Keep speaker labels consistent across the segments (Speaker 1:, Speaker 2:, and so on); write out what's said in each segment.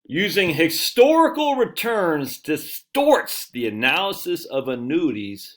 Speaker 1: Using historical returns distorts the analysis of annuities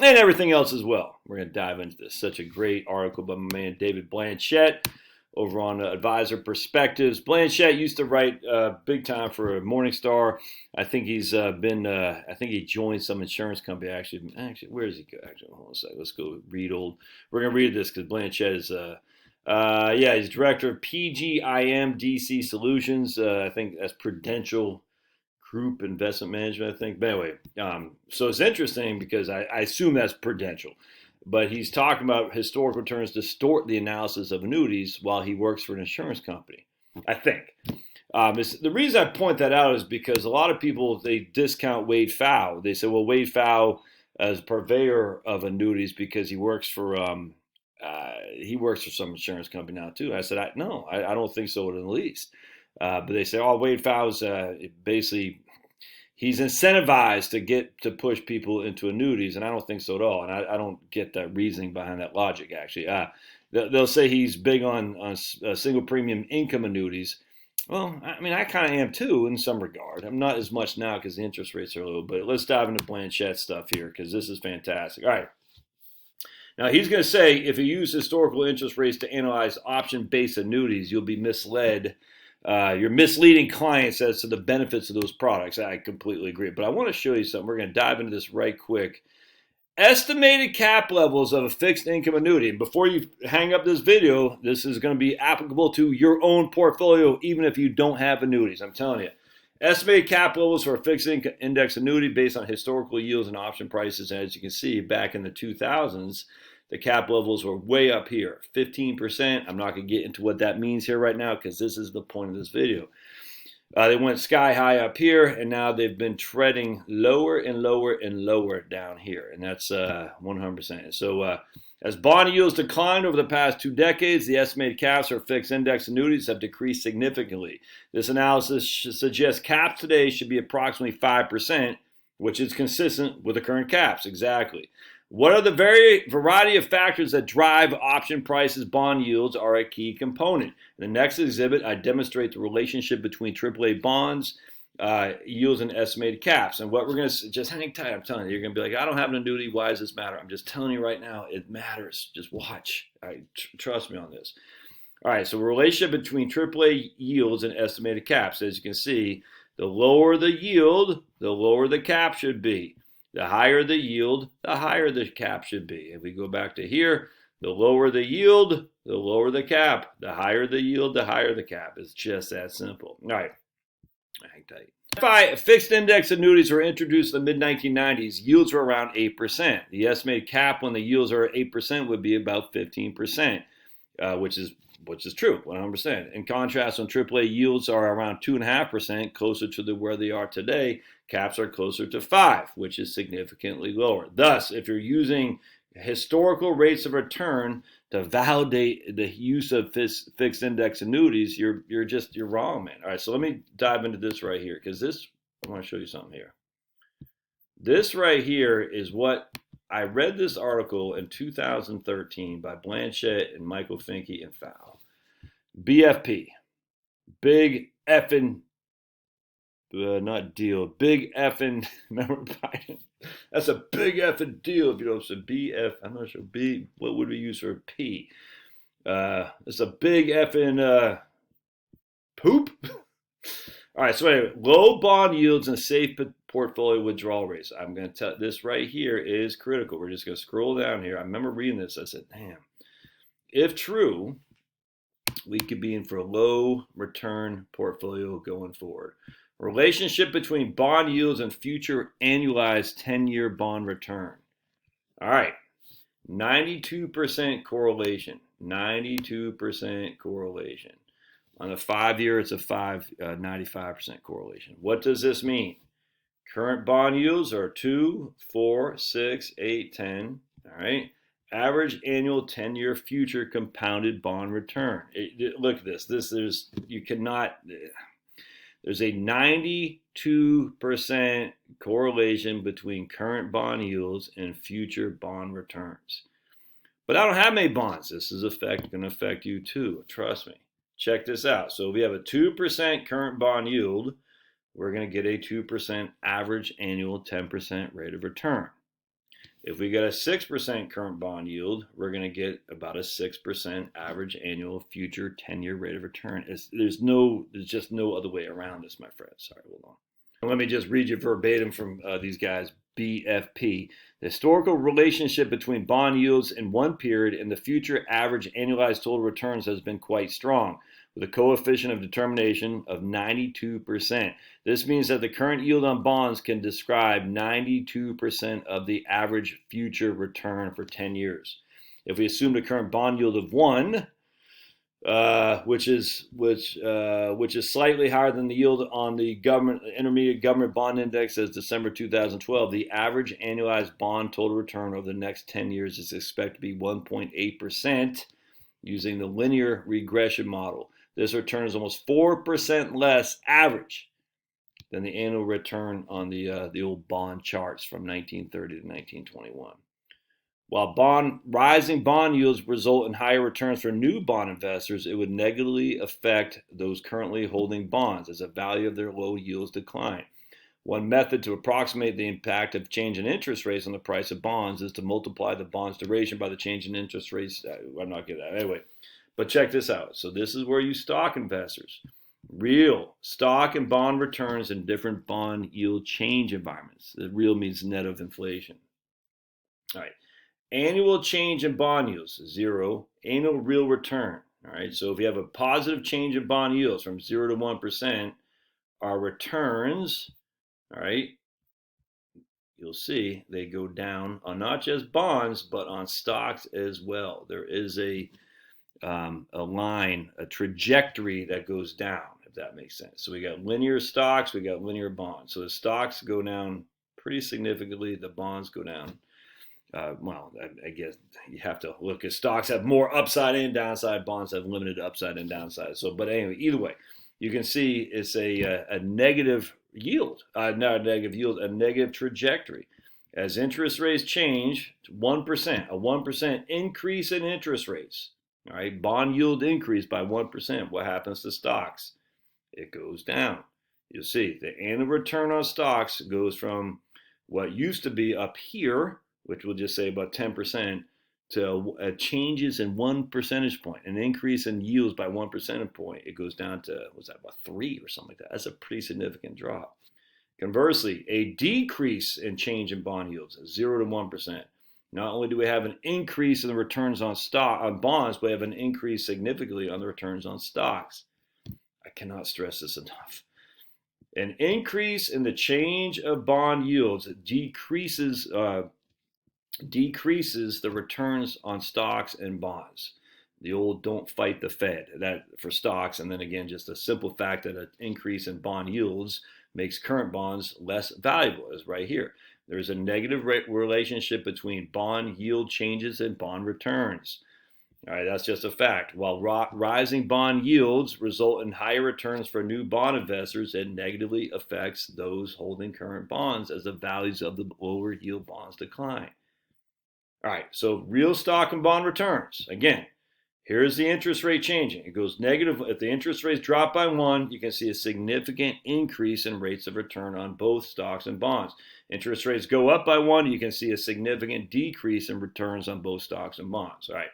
Speaker 1: and everything else as well. We're going to dive into this. Such a great article by my man David Blanchett over on Advisor Perspectives. Blanchett used to write big time for Morningstar. I think he's I think he joined some insurance company. Actually, where does he go? Actually, hold on a second. Let's go read old. We're going to read this because Blanchett is he's director of PGIM DC Solutions. I think that's Prudential Group Investment Management, I think. But anyway, so it's interesting because I assume that's Prudential. But he's talking about historical returns distort the analysis of annuities while he works for an insurance company, I think. The reason I point that out is because a lot of people, they discount Wade Pfau. They say, well, Wade Pfau is purveyor of annuities because he works for some insurance company now too. I said, I don't think so in the least. But they say, oh, Wade Pfau's basically, he's incentivized to push people into annuities, and I don't think so at all. And I don't get that reasoning behind that logic, actually. They'll say he's big on single premium income annuities. Well, I mean, I kind of am too in some regard. I'm not as much now because the interest rates are low, but let's dive into Blanchett stuff here because this is fantastic. All right. Now, he's going to say if you use historical interest rates to analyze option-based annuities, you'll be misled. You're misleading clients as to the benefits of those products. I completely agree. But I want to show you something. We're going to dive into this right quick. Estimated cap levels of a fixed income annuity. And before you hang up this video, this is going to be applicable to your own portfolio, even if you don't have annuities. I'm telling you. Estimated cap levels for a fixed index annuity based on historical yields and option prices. And as you can see, back in the 2000s, the cap levels were way up here, 15%. I'm not going to get into what that means here right now because this is the point of this video. They went sky high up here, and now they've been treading lower and lower and lower down here, and that's 100%. So as bond yields declined over the past 2 decades, the estimated caps for fixed index annuities have decreased significantly. This analysis suggests caps today should be approximately 5%, which is consistent with the current caps. Exactly. What are the variety of factors that drive option prices? Bond yields are a key component. In the next exhibit, I demonstrate the relationship between AAA bonds, yields, and estimated caps. And what we're going to just hang tight. I'm telling you, you're going to be like, I don't have an annuity. Why does this matter? I'm just telling you right now, it matters. Just watch. All right, trust me on this. All right, so relationship between AAA yields and estimated caps. As you can see, the lower the yield, the lower the cap should be. The higher the yield, the higher the cap should be. If we go back to here, the lower the yield, the lower the cap. The higher the yield, the higher the cap. It's just that simple. All right, hang tight. Fixed index annuities were introduced in the mid-1990s. Yields were around 8%. The estimated cap when the yields are 8% would be about 15%, which is true, 100%. In contrast, when AAA yields are around 2.5%, closer to where they are today, caps are closer to 5%, which is significantly lower. Thus, if you're using historical rates of return to validate the use of fixed index annuities, you're wrong, man. All right, so let me dive into this right here because I want to show you something here. This right here is what I read this article in 2013 by Blanchett and Michael Finke and Pfau. BFP, big effing, not deal, big effing, remember Biden? That's a big effing deal if you don't say BF, I'm not sure, B, what would we use for P? It's a big effing poop. All right, so anyway, low bond yields and safe portfolio withdrawal rates. I'm going to tell this right here is critical. We're just going to scroll down here. I remember reading this. I said, damn, if true, we could be in for a low return portfolio going forward. Relationship between bond yields and future annualized 10-year bond return. All right, 92% correlation. 92% correlation. On the 5-year, it's a 95% correlation. What does this mean? Current bond yields are 2, 4, 6, 8, 10. All right. Average annual 10-year future compounded bond return. Look at this. There's a 92% correlation between current bond yields and future bond returns. But I don't have many bonds. This is going to affect you too. Trust me. check this out. So if we have a 2% current bond yield, we're going to get a 2% average annual 10% rate of return. If we get a 6% current bond yield, we're going to get about a 6% average annual future 10-year rate of return. There's just no other way around this, my friends. Sorry, hold on. And let me just read you verbatim from these guys, BFP. The historical relationship between bond yields in one period and the future average annualized total returns has been quite strong, with a coefficient of determination of 92%. This means that the current yield on bonds can describe 92% of the average future return for 10 years. If we assume the current bond yield of 1, which is slightly higher than the yield on the intermediate government bond index as December 2012, the average annualized bond total return over the next 10 years is expected to be 1.8% using the linear regression model. This return is almost 4% less average than the annual return on the old bond charts from 1930 to 1921. While rising bond yields result in higher returns for new bond investors, it would negatively affect those currently holding bonds as the value of their low yields decline. One method to approximate the impact of change in interest rates on the price of bonds is to multiply the bond's duration by the change in interest rates. I'm not getting that anyway. But check this out. So this is where you stock investors, real stock and bond returns in different bond yield change environments. The real means net of inflation. All right. Annual change in bond yields, 0. Annual real return. All right. So if you have a positive change in bond yields from 0 to 1%, our returns, all right, you'll see they go down on not just bonds, but on stocks as well. There is a line, a trajectory that goes down, if that makes sense. So we got linear stocks, we got linear bonds. So the stocks go down pretty significantly, the bonds go down. Well, I guess you have to look at stocks have more upside and downside, bonds have limited upside and downside. So, but anyway, either way, you can see it's a negative yield, not a negative yield, a negative trajectory. As interest rates change to 1%, a 1% increase in interest rates. All right, bond yield increase by 1%. What happens to stocks? It goes down. You'll see the annual return on stocks goes from what used to be up here, which we'll just say about 10%, to changes in 1 percentage point, an increase in yields by 1 percentage point. It goes down to, what's that, about 3 or something like that. That's a pretty significant drop. Conversely, a decrease in change in bond yields, 0 to 1%. Not only do we have an increase in the returns on bonds, but we have an increase significantly on the returns on stocks. I cannot stress this enough. An increase in the change of bond yields decreases the returns on stocks and bonds. The old "don't fight the Fed" that for stocks, and then again, just a simple fact that an increase in bond yields makes current bonds less valuable, is right here. There's a negative relationship between bond yield changes and bond returns. All right, that's just a fact. While rising bond yields result in higher returns for new bond investors, it negatively affects those holding current bonds as the values of the lower yield bonds decline. All right, so real stock and bond returns. Again, here's the interest rate changing. It goes negative. If the interest rates drop by 1, you can see a significant increase in rates of return on both stocks and bonds. Interest rates go up by 1, you can see a significant decrease in returns on both stocks and bonds. All right.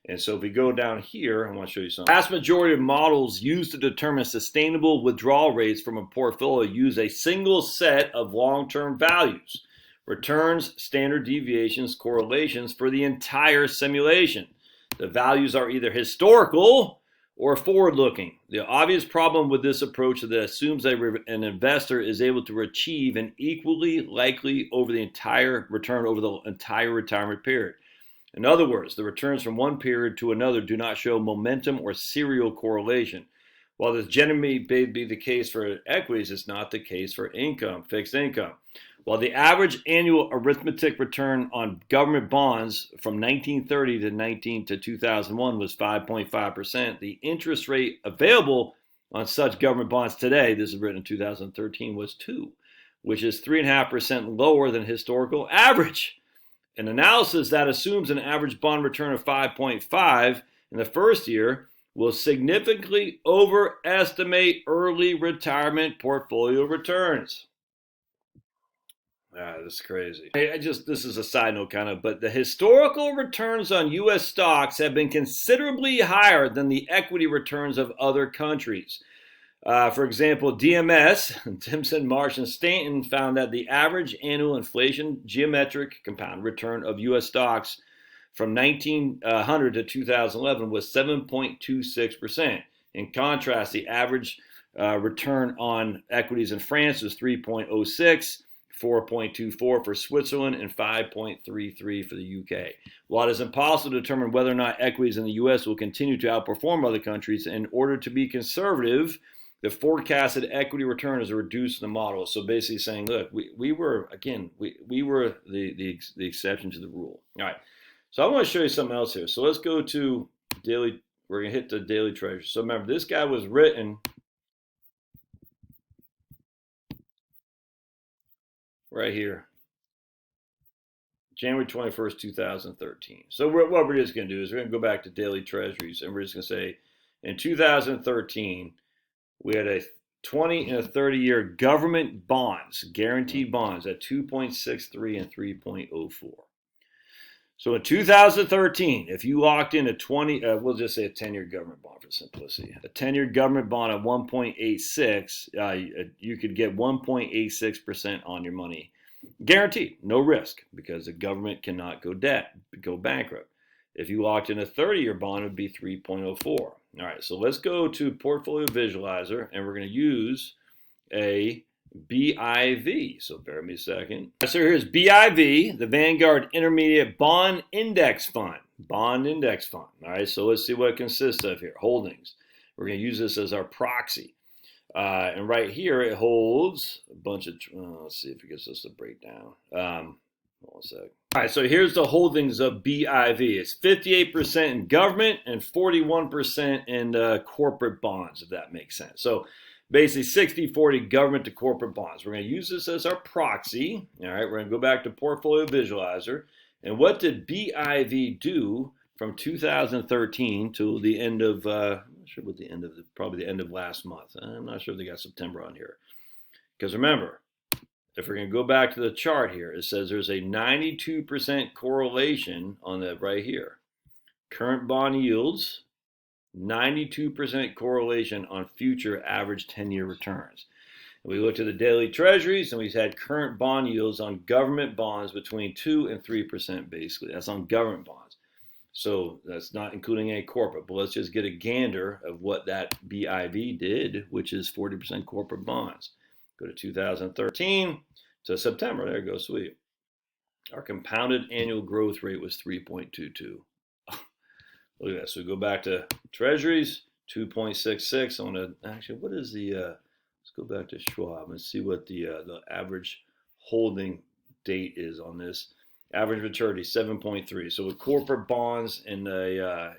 Speaker 1: And so if we go down here, I want to show you something. The vast majority of models used to determine sustainable withdrawal rates from a portfolio use a single set of long-term values, returns, standard deviations, correlations for the entire simulation. The values are either historical or forward-looking. The obvious problem with this approach is that it assumes that an investor is able to achieve an equally likely over the entire return over the entire retirement period. In other words, the returns from one period to another do not show momentum or serial correlation. While this generally may be the case for equities, it's not the case for fixed income. While the average annual arithmetic return on government bonds from 1930 to 2001 was 5.5%, the interest rate available on such government bonds today, this is written in 2013, was 2, which is 3.5% lower than historical average. An analysis that assumes an average bond return of 5.5 in the first year will significantly overestimate early retirement portfolio returns. This is crazy. This is a side note kind of, but the historical returns on U.S. stocks have been considerably higher than the equity returns of other countries. For example, DMS, Timpson, Marsh, and Stanton found that the average annual inflation geometric compound return of U.S. stocks from 1900 to 2011 was 7.26%. In contrast, the average return on equities in France was 3.06%. 4.24 for Switzerland, and 5.33 for the UK. While it is impossible to determine whether or not equities in the US will continue to outperform other countries, in order to be conservative, the forecasted equity return is reduced in the model. So basically saying, look, we were the exception to the rule. All right. So I want to show you something else here. So let's go to daily. We're going to hit the daily treasury. So remember, this guy was written right here, January 21st, 2013. So what we're just going to do is we're going to go back to daily treasuries, and we're just going to say in 2013, we had a 20 and a 30-year government bonds, guaranteed bonds at 2.63 and 3.04. So in 2013, if you locked in a 20, we'll just say a 10-year government bond for simplicity, a 10-year government bond at 1.86, you could get 1.86% on your money. Guaranteed, no risk, because the government cannot go bankrupt. If you locked in a 30-year bond, it would be 3.04. All right, so let's go to Portfolio Visualizer, and we're going to use a BIV. So bear with me a second. So here's BIV, the Vanguard Intermediate Bond Index Fund. Bond Index Fund. All right, so let's see what it consists of here. Holdings. We're going to use this as our proxy. And right here it holds a bunch of, let's see if it gives us a breakdown. Hold on a sec. All right, so here's the holdings of BIV. It's 58% in government and 41% in corporate bonds, if that makes sense. So basically 60-40 government to corporate bonds. We're going to use this as our proxy. All right, we're going to go back to Portfolio Visualizer. And what did BIV do from 2013 to the end of, I'm not sure what the end of, probably the end of last month. I'm not sure if they got September on here. Because remember, if we're going to go back to the chart here, it says there's a 92% correlation on that right here. Current bond yields, 92% correlation on future average 10-year returns. And we looked at the daily treasuries, and we had current bond yields on government bonds between 2 and 3% basically. That's on government bonds. So that's not including any corporate, but let's just get a gander of what that BIV did, which is 40% corporate bonds. Go to 2013 to September. There you go, sweet. Our compounded annual growth rate was 3.22. Look at that. So we go back to treasuries, 2.66. I want to actually, what is the, let's go back to Schwab and see what the average holding date is on this. Average maturity, 7.3. So with corporate bonds and the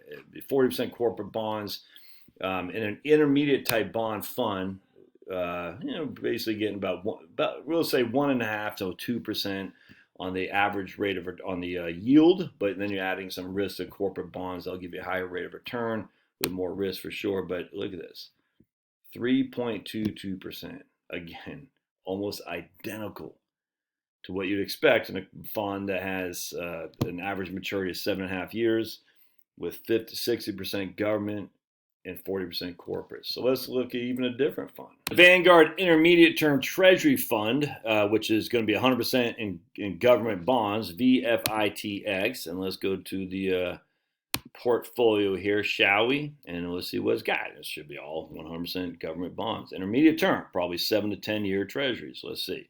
Speaker 1: 40% corporate bonds in an intermediate type bond fund, basically getting about we'll say 1.5 to 2% on the average rate of on the yield, but then you're adding some risk to corporate bonds. They'll give you a higher rate of return with more risk for sure. But look at this, 3.22%. Again, almost identical to what you'd expect in a fund that has an average maturity of 7.5 years with 60% government and 40% corporate. So let's look at even a different fund. The Vanguard Intermediate Term Treasury Fund, which is going to be 100% in government bonds, VFITX. And let's go to the portfolio here, shall we? And let's see what it's got. It should be all 100% government bonds. Intermediate term, probably 7 to 10 year treasuries. Let's see.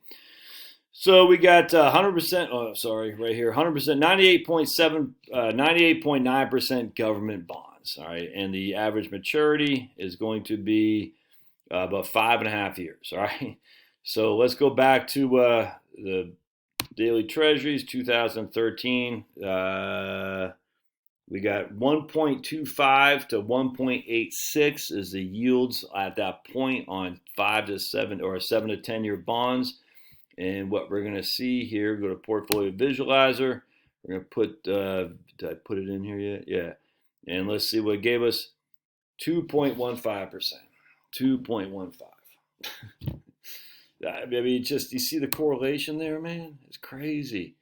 Speaker 1: So we got 100%, right here, 100%, 98.9% government bonds, all right? And the average maturity is going to be about 5.5 years, all right? So let's go back to the daily treasuries, 2013. We got 1.25 to 1.86 is the yields at that point on 5 to 7 or 7 to 10 year bonds. And what we're going to see here, go to Portfolio Visualizer. We're going to put, did I put it in here yet? Yeah. And let's see what it gave us. 2.15%. 2.15. I mean, just you see the correlation there, man? It's crazy.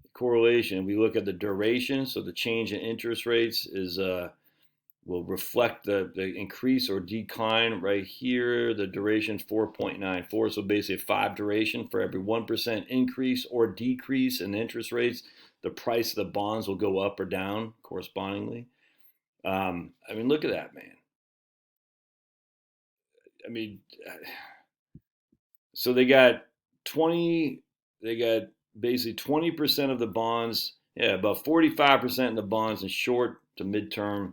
Speaker 1: The correlation. We look at the duration, so the change in interest rates is will reflect the increase or decline right here. The duration is 4.94, so basically 5 duration for every 1% increase or decrease in interest rates. The price of the bonds will go up or down correspondingly. I mean, look at that, man. I mean, so they got basically 20% of the bonds, about 45% of the bonds in short to midterm,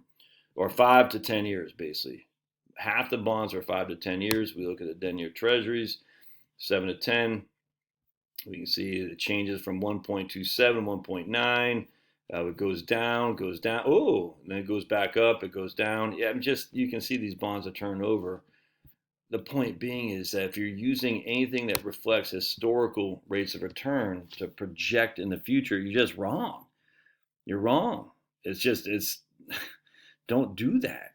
Speaker 1: or 5 to 10 years, basically. Half the bonds are 5 to 10 years. We look at the 10-year treasuries, 7 to 10. We can see it changes from 1.27, 1.9. It goes down. Oh, and then it goes back up. It goes down. Yeah, you can see these bonds are turned over. The point being is that if you're using anything that reflects historical rates of return to project in the future, you're just wrong. You're wrong. It's don't do that,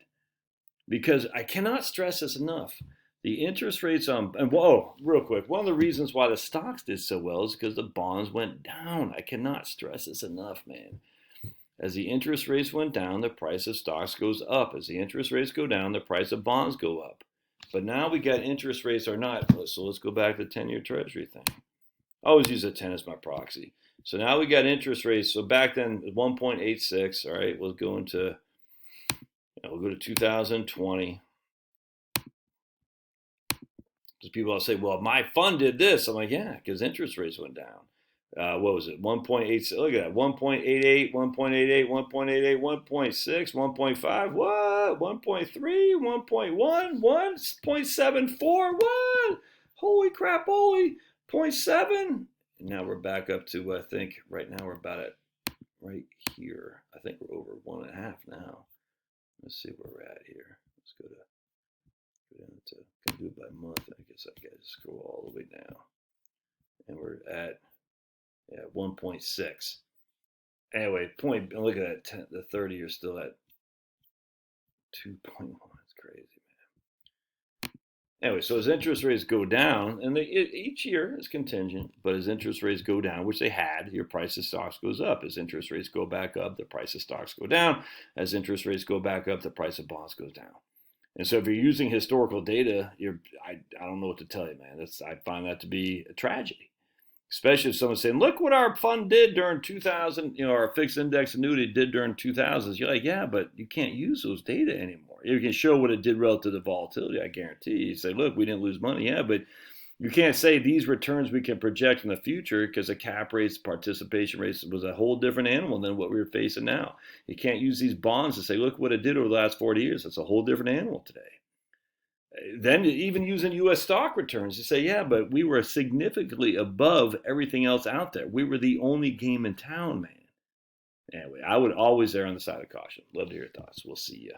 Speaker 1: because I cannot stress this enough. The interest rates and whoa, real quick, one of the reasons why the stocks did so well is because the bonds went down. I cannot stress this enough, man. As the interest rates went down, the price of stocks goes up. As the interest rates go down, the price of bonds go up. But now we got interest rates are not. So let's go back to the 10-year treasury thing. I always use a 10 as my proxy. So now we got interest rates. So back then, 1.86. All right, we'll go to 2020. Because people will say, well, my fund did this. I'm like, yeah, because interest rates went down. What was it? 1.8. Look at that. 1.88, 1.88, 1.88, 1.6, 1.5. What? 1.3, 1.1, 1.74. What? Holy crap! Holy 0.7. And now we're back up to, I think right now we're about at right here. I think we're over 1.5 now. Let's see where we're at here. Let's go down to, can do it by month. I guess I gotta scroll all the way down. And we're at 1.6. Anyway, look at that. The 30 are still at 2.1. That's crazy, man. Anyway, so as interest rates go down, and each year is contingent, but as interest rates go down, which they had, your price of stocks goes up. As interest rates go back up, the price of stocks go down. As interest rates go back up, the price of bonds goes down. And so if you're using historical data, I don't know what to tell you, man. I find that to be a tragedy. Especially if someone's saying, look what our fund did during 2000, our fixed index annuity did during 2000s. You're like, yeah, but you can't use those data anymore. You can show what it did relative to volatility, I guarantee. You say, look, we didn't lose money. Yeah, but you can't say these returns we can project in the future, because the cap rates, participation rates was a whole different animal than what we're facing now. You can't use these bonds to say, look what it did over the last 40 years. It's a whole different animal today. Then even using U.S. stock returns, you say, yeah, but we were significantly above everything else out there. We were the only game in town, man. Anyway, I would always err on the side of caution. Love to hear your thoughts. We'll see you.